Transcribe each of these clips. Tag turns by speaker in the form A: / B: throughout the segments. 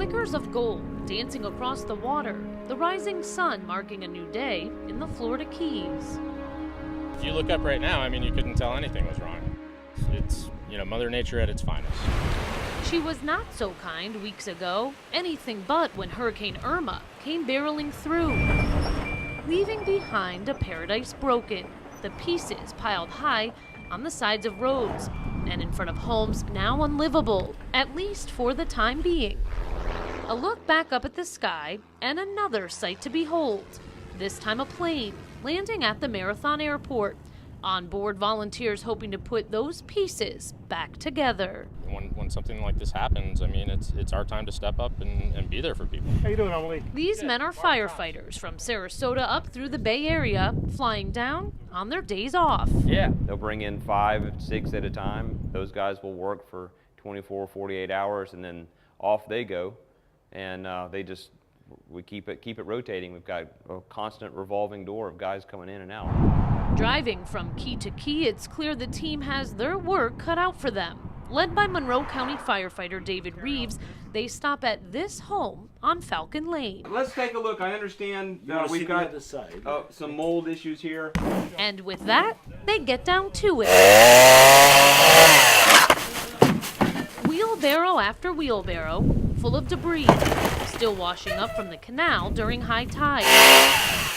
A: Flickers of gold dancing across the water, the rising sun marking a new day in the Florida Keys.
B: If you look up right now, I mean, you couldn't tell anything was wrong. It's, Mother Nature at its finest.
A: She was not so kind weeks ago, anything but when Hurricane Irma came barreling through, leaving behind a paradise broken, the pieces piled high on the sides of roads and in front of homes now unlivable, at least for the time being. A look back up at the sky and another sight to behold, this time a plane landing at the Marathon Airport. On board volunteers hoping to put those pieces back together.
B: When something like this happens, I mean, it's our time to step up and be there for people.
C: How you doing, Emily?
A: These men are firefighters from Sarasota up through the Bay Area, flying down on their days off.
D: Yeah, they'll bring in 5, 6 at a time. Those guys will work for 24, 48 hours, and then off they go. And we keep it rotating. We've got a constant revolving door of guys coming in and out.
A: Driving from key to key, it's clear the team has their work cut out for them. Led by Monroe County firefighter David Reeves, they stop at this home on Falcon Lane.
D: Let's take a look. I understand we've got some mold issues here.
A: And with that, they get down to it. Wheelbarrow after wheelbarrow, full of debris, still washing up from the canal during high tide.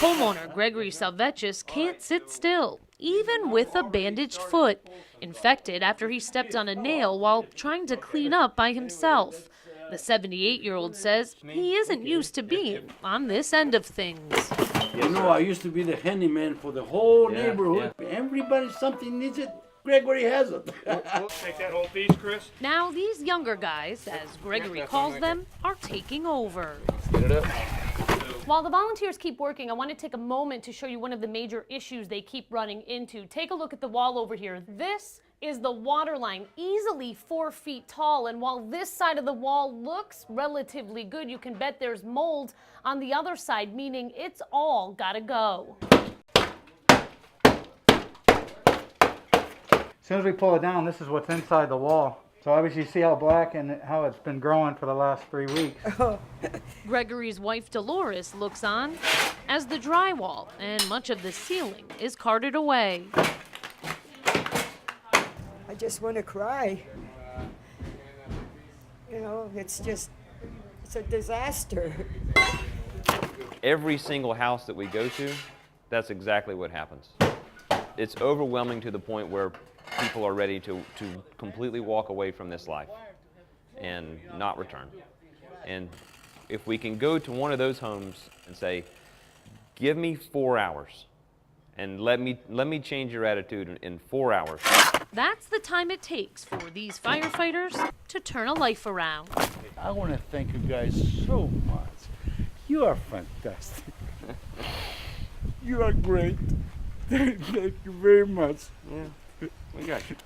A: Homeowner Gregory Salvechis can't sit still, even with a bandaged foot, infected after he stepped on a nail while trying to clean up by himself. The 78-year-old says he isn't used to being on this end of things.
E: I used to be the handyman for the whole neighborhood. Yeah. Everybody, something needs it. Gregory has it.
C: Take that whole piece, Chris.
A: Now these younger guys, as Gregory calls them, are taking over.
D: Get it up.
F: While the volunteers keep working, I want to take a moment to show you one of the major issues they keep running into. Take a look at the wall over here. This is the water line, easily 4 feet tall, and while this side of the wall looks relatively good, you can bet there's mold on the other side, meaning it's all gotta go.
C: As soon as we pull it down, this is what's inside the wall. So obviously you see how black and how it's been growing for the last 3 weeks.
A: Gregory's wife Dolores looks on as the drywall and much of the ceiling is carted away.
G: I just want to cry. It's a disaster.
D: Every single house that we go to, that's exactly what happens. It's overwhelming to the point where people are ready to completely walk away from this life and not return. And if we can go to one of those homes and say, give me 4 hours and let me change your attitude in 4 hours.
A: That's the time it takes for these firefighters to turn a life around.
E: I want to thank you guys so much. You are fantastic. You are great. Thank you very much.
D: Yeah. We got you.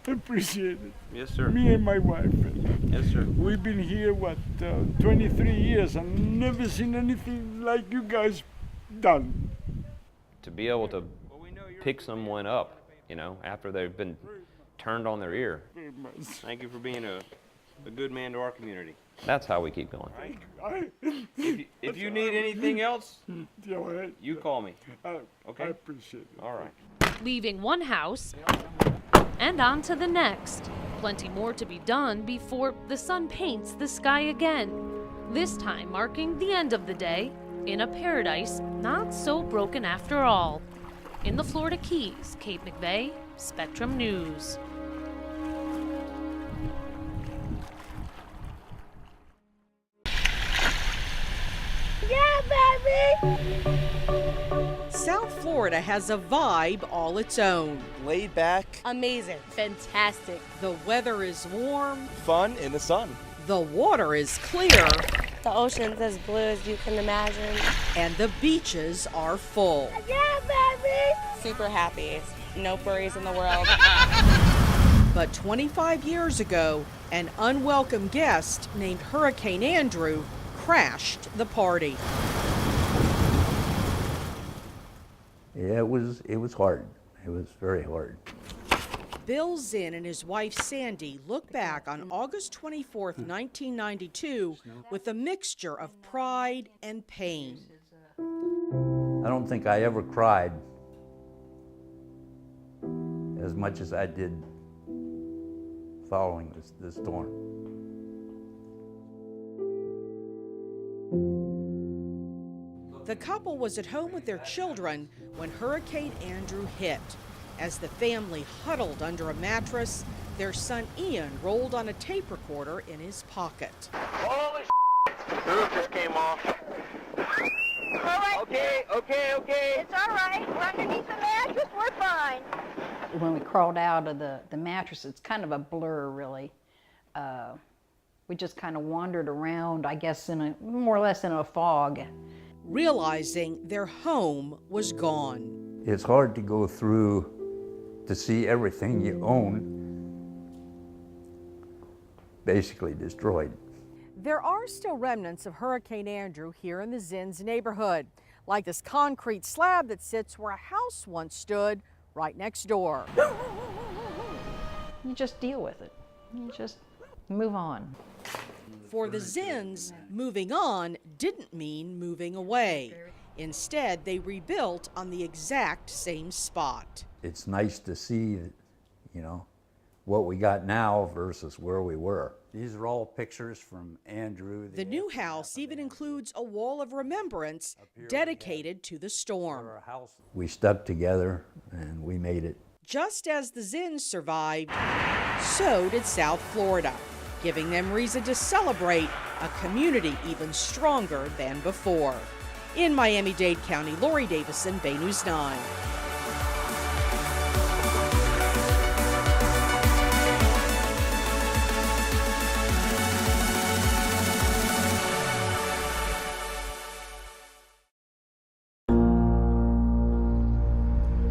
E: I appreciate it.
D: Yes, sir.
E: Me and my wife.
D: Yes, sir.
E: We've been here, 23 years and never seen anything like you guys done.
D: To be able to pick someone up, after they've been turned on their ear. Thank you for being a good man to our community. That's how we keep going. If you need anything else, you call me. Okay?
E: I appreciate it.
D: All right.
A: Leaving one house and on to the next. Plenty more to be done before the sun paints the sky again. This time marking the end of the day in a paradise not so broken after all. In the Florida Keys, Kate McVeigh, Spectrum News.
G: Yeah, baby!
H: South Florida has a vibe all its own.
I: Laid back.
F: Amazing. Fantastic.
H: The weather is warm.
I: Fun in the sun.
H: The water is clear.
J: The ocean's as blue as you can imagine.
H: And the beaches are full.
G: Yeah, baby!
J: Super happy. No worries in the world.
H: But 25 years ago, an unwelcome guest named Hurricane Andrew crashed the party.
E: Yeah, it was hard. It was very hard.
H: Bill Zinn and his wife Sandy look back on August 24th, 1992 with a mixture of pride and pain.
K: I don't think I ever cried as much as I did following this storm.
H: The couple was at home with their children when Hurricane Andrew hit. As the family huddled under a mattress, their son Ian rolled on a tape recorder in his pocket.
L: Holy the roof just came off.
G: All right.
L: Okay.
G: It's all right. We're underneath the mattress. We're fine.
M: When we crawled out of the mattress, it's kind of a blur, really. We just kind of wandered around, I guess, more or less in a fog.
H: Realizing their home was gone.
K: It's hard to go through to see everything you own basically destroyed.
H: There are still remnants of Hurricane Andrew here in the Zinn's neighborhood, like this concrete slab that sits where a house once stood right next door.
M: You just deal with it. You just move on.
H: For the Zinns, moving on didn't mean moving away. Instead, they rebuilt on the exact same spot.
K: It's nice to see, you know, what we got now versus where we were. These are all pictures from Andrew.
H: The new house even includes a wall of remembrance dedicated to the storm.
K: We stuck together and we made it.
H: Just as the Zinns survived, so did South Florida, giving them reason to celebrate a community even stronger than before. In Miami-Dade County, Lori Davison, Bay News 9.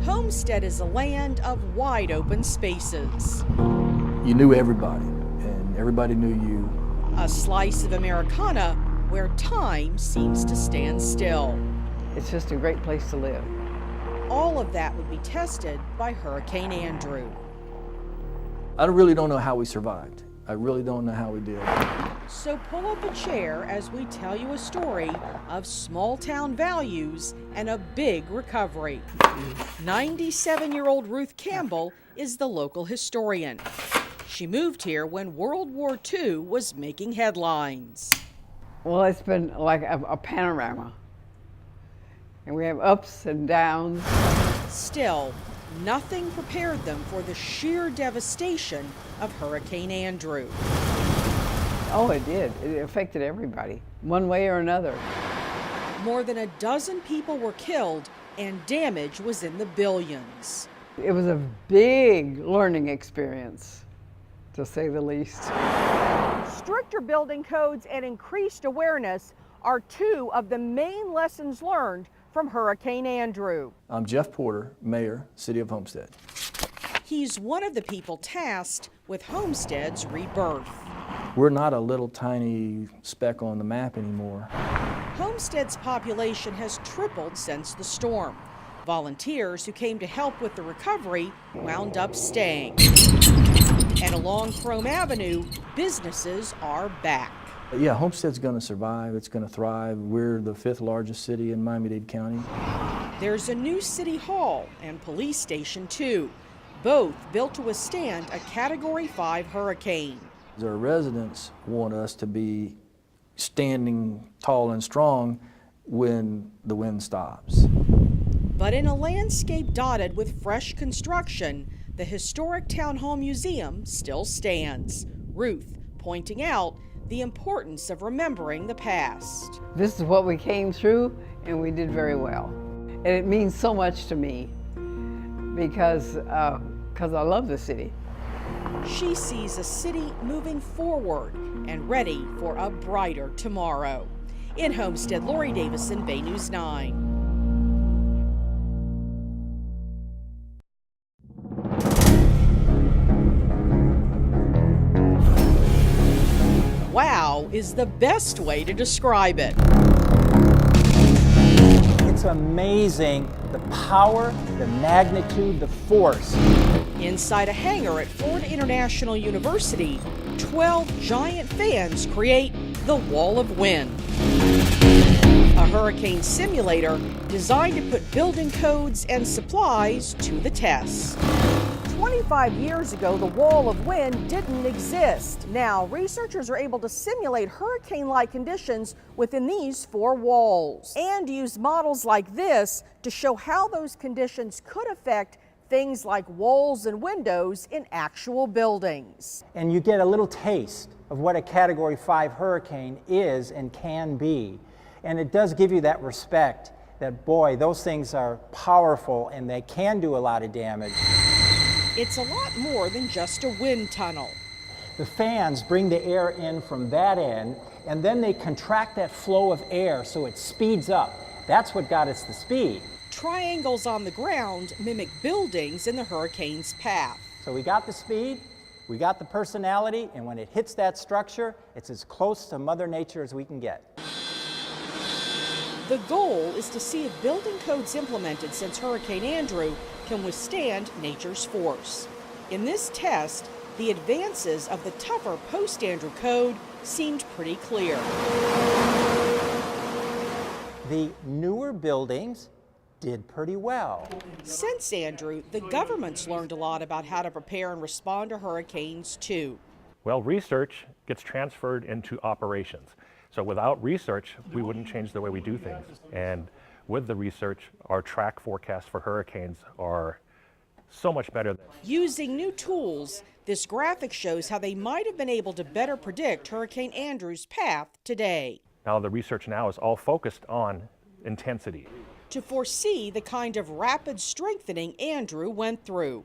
H: Homestead is a land of wide open spaces.
N: You knew everybody, and everybody knew you.
H: A slice of Americana where time seems to stand still.
M: It's just a great place to live.
H: All of that would be tested by Hurricane Andrew.
N: I really don't know how we survived. I really don't know how we did.
H: So pull up a chair as we tell you a story of small town values and a big recovery. 97-year-old Ruth Campbell is the local historian. She moved here when World War II was making headlines.
O: Well, it's been like a panorama. And we have ups and downs.
H: Still, nothing prepared them for the sheer devastation of Hurricane Andrew.
O: Oh, it did. It affected everybody, one way or another.
H: More than a dozen people were killed, and damage was in the billions.
O: It was a big learning experience, to say the least.
H: Stricter building codes and increased awareness are two of the main lessons learned from Hurricane Andrew.
N: I'm Jeff Porter, Mayor, City of Homestead.
H: He's one of the people tasked with Homestead's rebirth.
N: We're not a little tiny speck on the map anymore.
H: Homestead's population has tripled since the storm. Volunteers who came to help with the recovery wound up staying. And along Chrome Avenue, businesses are back.
N: Yeah, Homestead's going to survive. It's going to thrive. We're the 5th largest city in Miami-Dade County.
H: There's a new city hall and police station too, both built to withstand a Category 5 hurricane.
N: Our residents want us to be standing tall and strong when the wind stops.
H: But in a landscape dotted with fresh construction, the historic Town Hall Museum still stands. Ruth pointing out the importance of remembering the past.
O: This is what we came through, and we did very well. And it means so much to me because I love the city.
H: She sees a city moving forward and ready for a brighter tomorrow. In Homestead, Lori Davison, Bay News 9. Wow is the best way to describe it.
P: It's amazing the power, the magnitude, the force
H: Inside a hangar at Florida International University, 12 giant fans create the wall of wind. A hurricane simulator designed to put building codes and supplies to the test.
P: 25 years ago, the wall of wind didn't exist. Now, researchers are able to simulate hurricane-like conditions within these 4 walls and use models like this to show how those conditions could affect things like walls and windows in actual buildings.
Q: And you get a little taste of what a Category 5 hurricane is and can be. And it does give you that respect that, boy, those things are powerful and they can do a lot of damage.
H: It's a lot more than just a wind tunnel.
Q: The fans bring the air in from that end, and then they contract that flow of air so it speeds up. That's what got us the speed.
H: Triangles on the ground mimic buildings in the hurricane's path.
Q: So we got the speed, we got the personality, and when it hits that structure, it's as close to Mother Nature as we can get.
H: The goal is to see if building codes implemented since Hurricane Andrew can withstand nature's force. In this test, the advances of the tougher post-Andrew code seemed pretty clear.
Q: The newer buildings did pretty well.
H: Since Andrew, the government's learned a lot about how to prepare and respond to hurricanes too.
R: Well, research gets transferred into operations. So without research, we wouldn't change the way we do things. And with the research, our track forecasts for hurricanes are so much better.
H: Using new tools, this graphic shows how they might have been able to better predict Hurricane Andrew's path today.
R: Now the research now is all focused on intensity.
H: To foresee the kind of rapid strengthening Andrew went through.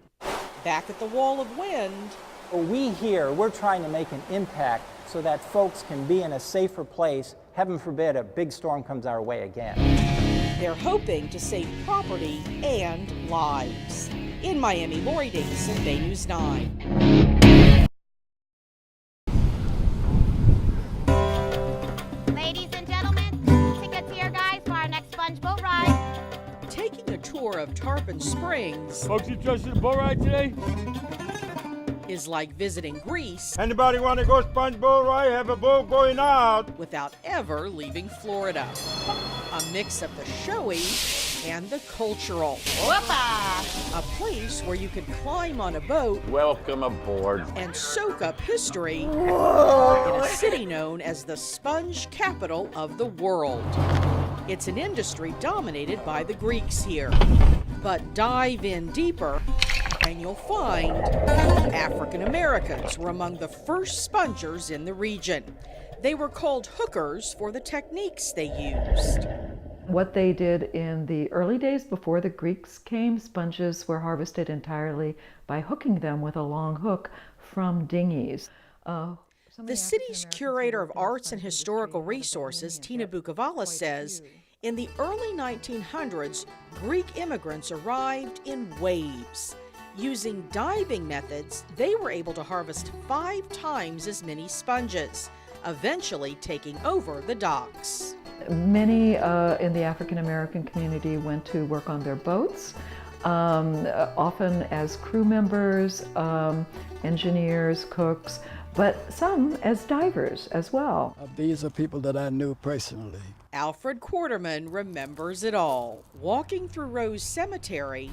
H: Back at the wall of wind,
Q: We here, we're trying to make an impact so that folks can be in a safer place. Heaven forbid a big storm comes our way again.
H: They're hoping to save property and lives. In Miami, Lori Davison, Bay News 9.
G: Ladies and gentlemen, tickets here, guys, for our next sponge boat ride.
H: Taking a tour of Tarpon Springs.
E: Folks interested in a boat ride today?
H: Is like visiting Greece.
E: Anybody want to go sponge boat ride? Have a boat going out.
H: Without ever leaving Florida. A mix of the showy and the cultural.
G: Whoopa!
H: A place where you can climb on a boat.
I: Welcome aboard.
H: And soak up history.
I: Whoa.
H: In a city known as the sponge capital of the world. It's an industry dominated by the Greeks here. But dive in deeper and you'll find African Americans were among the first spongers in the region. They were called hookers for the techniques they used.
S: What they did in the early days before the Greeks came, sponges were harvested entirely by hooking them with a long hook from dinghies.
H: The city's curator of arts and historical resources, Tina Bukovalis, says, in the early 1900s, Greek immigrants arrived in waves. Using diving methods, they were able to harvest 5 times as many sponges, eventually taking over the docks.
S: Many in the African American community went to work on their boats, often as crew members, engineers, cooks, but some as divers as well.
T: These are people that I knew personally.
H: Alfred Quarterman remembers it all. Walking through Rose Cemetery,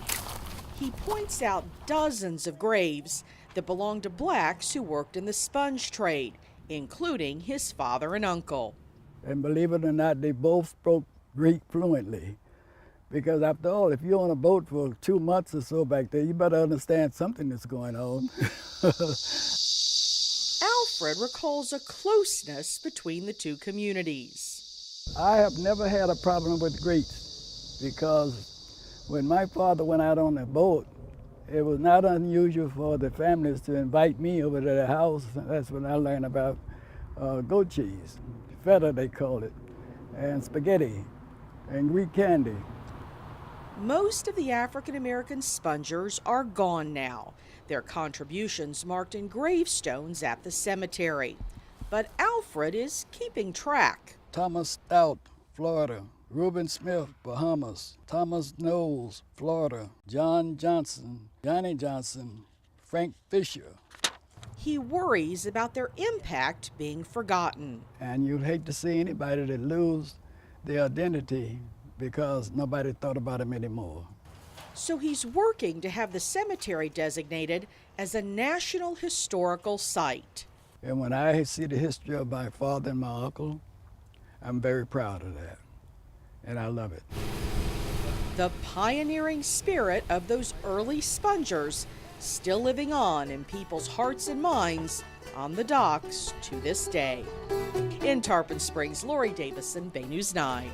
H: he points out dozens of graves that belonged to blacks who worked in the sponge trade, including his father and uncle.
T: And believe it or not, they both spoke Greek fluently. Because after all, if you're on a boat for 2 months or so back there, you better understand something that's going on.
H: Alfred recalls a closeness between the two communities.
T: I have never had a problem with Greeks because when my father went out on the boat, it was not unusual for the families to invite me over to their house. That's when I learned about goat cheese, feta they call it, and spaghetti, and Greek candy.
H: Most of the African American spongers are gone now. Their contributions marked in gravestones at the cemetery. But Alfred is keeping track.
T: Thomas Stout, Florida. Reuben Smith, Bahamas. Thomas Knowles, Florida. John Johnson, Johnny Johnson, Frank Fisher.
H: He worries about their impact being forgotten.
T: And you'd hate to see anybody that lose their identity because nobody thought about them anymore.
H: So he's working to have the cemetery designated as a National Historical Site.
T: And when I see the history of my father and my uncle, I'm very proud of that, and I love it.
H: The pioneering spirit of those early spongers still living on in people's hearts and minds on the docks to this day. In Tarpon Springs, Lori Davison, Bay News 9.